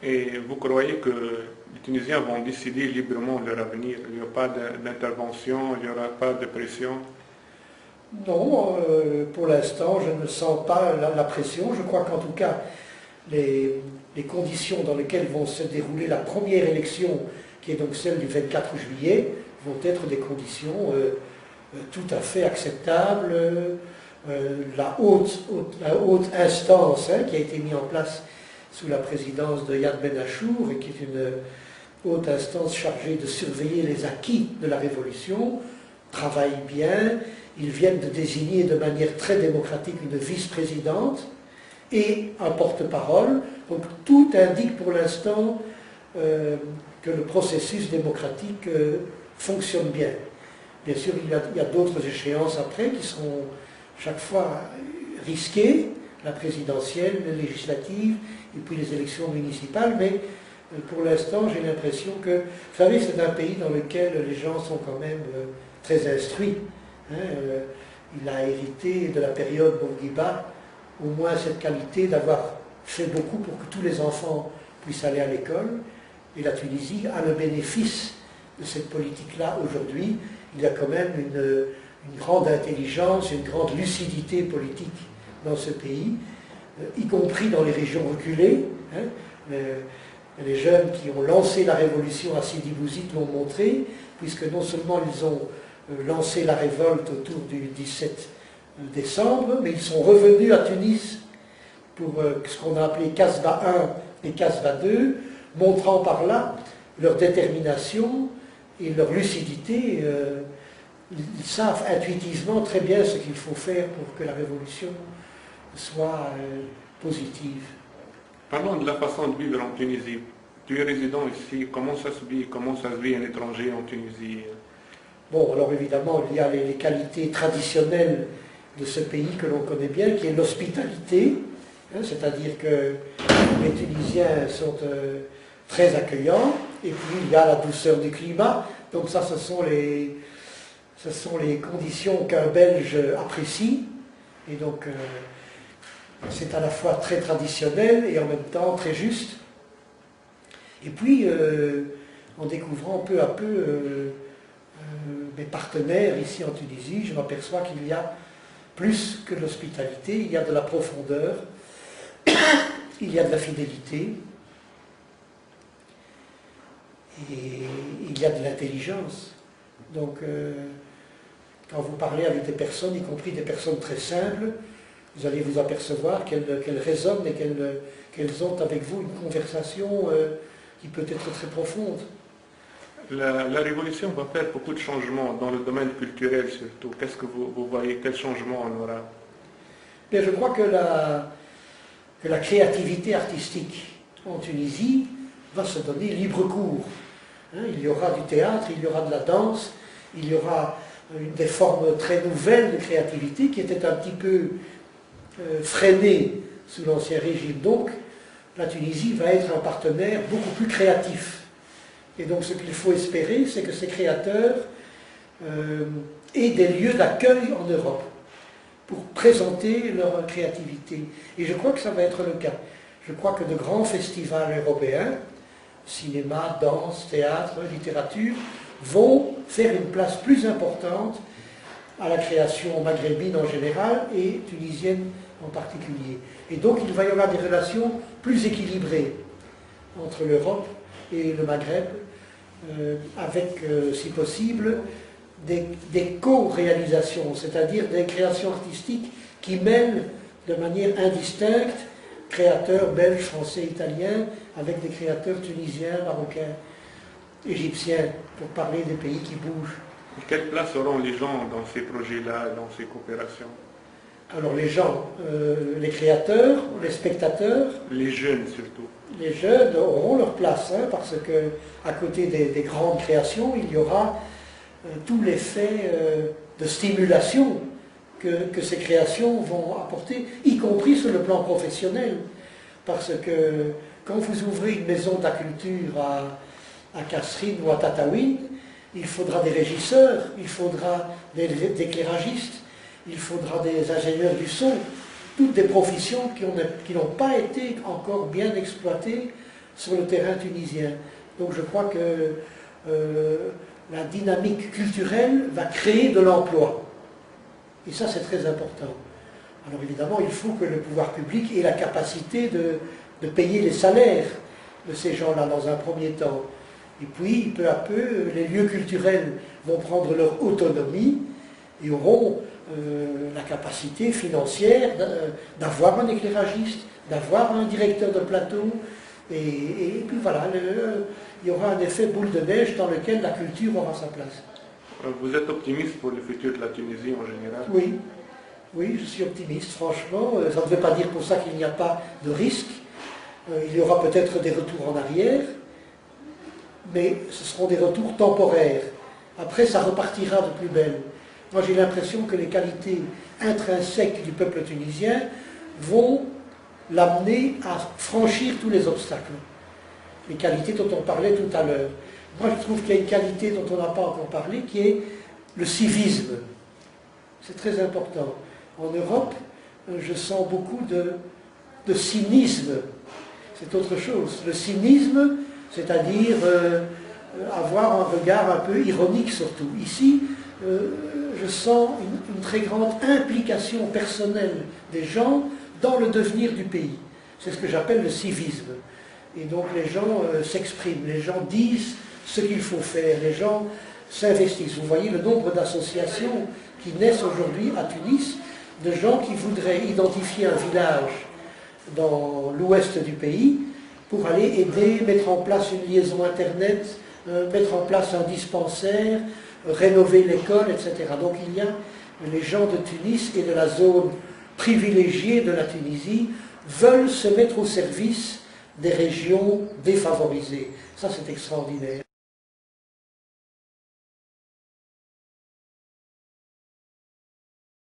Et vous croyez que les Tunisiens vont décider librement de leur avenir? Il n'y aura pas d'intervention, il n'y aura pas de pression? Non, pour l'instant, je ne sens pas la pression. Je crois qu'en tout cas, les conditions dans lesquelles vont se dérouler la première élection, qui est donc celle du 24 juillet, vont être des conditions tout à fait acceptables. La haute instance qui a été mise en place sous la présidence de Yad Ben Achour, et qui est une haute instance chargée de surveiller les acquis de la Révolution, travaille bien. Ils viennent de désigner de manière très démocratique une vice-présidente et un porte-parole. Donc tout indique pour l'instant que le processus démocratique fonctionne bien. Bien sûr, il y a d'autres échéances après qui seront chaque fois risquées, la présidentielle, les législatives et puis les élections municipales, mais pour l'instant j'ai l'impression que, vous savez, c'est un pays dans lequel les gens sont quand même très instruits. Il a hérité de la période Bourguiba au moins cette qualité d'avoir fait beaucoup pour que tous les enfants puissent aller à l'école, et la Tunisie a le bénéfice de cette politique-là aujourd'hui. Il y a quand même une grande intelligence, une grande lucidité politique dans ce pays, y compris dans les régions reculées. Les jeunes qui ont lancé la révolution à Sidi Bouzid l'ont montré, puisque non seulement ils ont lancé la révolte autour du 17 décembre, mais ils sont revenus à Tunis pour ce qu'on a appelé Kasbah 1 et Kasbah 2, montrant par là leur détermination et leur lucidité. Ils savent intuitivement très bien ce qu'il faut faire pour que la révolution soit positive. Parlons de la façon de vivre en Tunisie. Tu es résident ici, comment ça se vit un étranger en Tunisie? Bon, alors évidemment, il y a les qualités traditionnelles de ce pays que l'on connaît bien, qui est l'hospitalité, c'est-à-dire que les Tunisiens sont très accueillants, et puis il y a la douceur du climat, donc ça, ce sont les conditions qu'un Belge apprécie, et donc c'est à la fois très traditionnel et en même temps très juste. Et puis, en découvrant peu à peu mes partenaires ici en Tunisie, je m'aperçois qu'il y a plus que de l'hospitalité, il y a de la profondeur, il y a de la fidélité, et il y a de l'intelligence. Donc, quand vous parlez avec des personnes, y compris des personnes très simples, vous allez vous apercevoir qu'elles résonnent et qu'elles ont avec vous une conversation qui peut être très profonde. La révolution va faire beaucoup de changements dans le domaine culturel surtout. Qu'est-ce que vous voyez? Quel changement on aura? Bien, je crois que la créativité artistique en Tunisie va se donner libre cours. Il y aura du théâtre, il y aura de la danse, il y aura des formes très nouvelles de créativité qui étaient un petit peu freinées sous l'Ancien Régime. Donc, la Tunisie va être un partenaire beaucoup plus créatif. Et donc ce qu'il faut espérer, c'est que ces créateurs aient des lieux d'accueil en Europe pour présenter leur créativité. Et je crois que ça va être le cas. Je crois que de grands festivals européens, cinéma, danse, théâtre, littérature, vont faire une place plus importante à la création maghrébine en général et tunisienne en particulier. Et donc il va y avoir des relations plus équilibrées entre l'Europe et le Maghreb, avec, si possible, des co-réalisations, c'est-à-dire des créations artistiques qui mêlent de manière indistincte créateurs belges, français, italiens, avec des créateurs tunisiens, marocains, égyptiens, pour parler des pays qui bougent. Et quelle place auront les gens dans ces projets-là, dans ces coopérations? Alors les gens, les créateurs, les spectateurs, les jeunes surtout. Les jeunes auront leur place, parce que à côté des grandes créations, il y aura tout l'effet de stimulation que ces créations vont apporter, y compris sur le plan professionnel. Parce que quand vous ouvrez une maison de la culture à Kasserine ou à Tataouine, il faudra des régisseurs, il faudra des éclairagistes, il faudra des ingénieurs du son, toutes des professions qui n'ont pas été encore bien exploitées sur le terrain tunisien. Donc je crois que la dynamique culturelle va créer de l'emploi. Et ça, c'est très important. Alors évidemment, il faut que le pouvoir public ait la capacité de payer les salaires de ces gens-là dans un premier temps. Et puis, peu à peu, les lieux culturels vont prendre leur autonomie et auront la capacité financière d'avoir un éclairagiste, d'avoir un directeur de plateau. Et puis voilà, il y aura un effet boule de neige dans lequel la culture aura sa place. Vous êtes optimiste pour le futur de la Tunisie en général? Oui, oui, je suis optimiste, franchement. Ça ne veut pas dire pour ça qu'il n'y a pas de risque. Il y aura peut-être des retours en arrière, mais ce seront des retours temporaires. Après, ça repartira de plus belle. Moi, j'ai l'impression que les qualités intrinsèques du peuple tunisien vont l'amener à franchir tous les obstacles. Les qualités dont on parlait tout à l'heure. Moi, je trouve qu'il y a une qualité dont on n'a pas encore parlé, qui est le civisme. C'est très important. En Europe, je sens beaucoup de cynisme. C'est autre chose. Le cynisme, c'est-à-dire avoir un regard un peu ironique surtout. Ici, je sens une très grande implication personnelle des gens dans le devenir du pays. C'est ce que j'appelle le civisme. Et donc les gens s'expriment, les gens disent ce qu'il faut faire, les gens s'investissent. Vous voyez le nombre d'associations qui naissent aujourd'hui à Tunis, de gens qui voudraient identifier un village dans l'ouest du pays pour aller aider, mettre en place une liaison Internet, mettre en place un dispensaire, rénover l'école, etc. Donc il y a les gens de Tunis et de la zone privilégiée de la Tunisie veulent se mettre au service des régions défavorisées. Ça, c'est extraordinaire.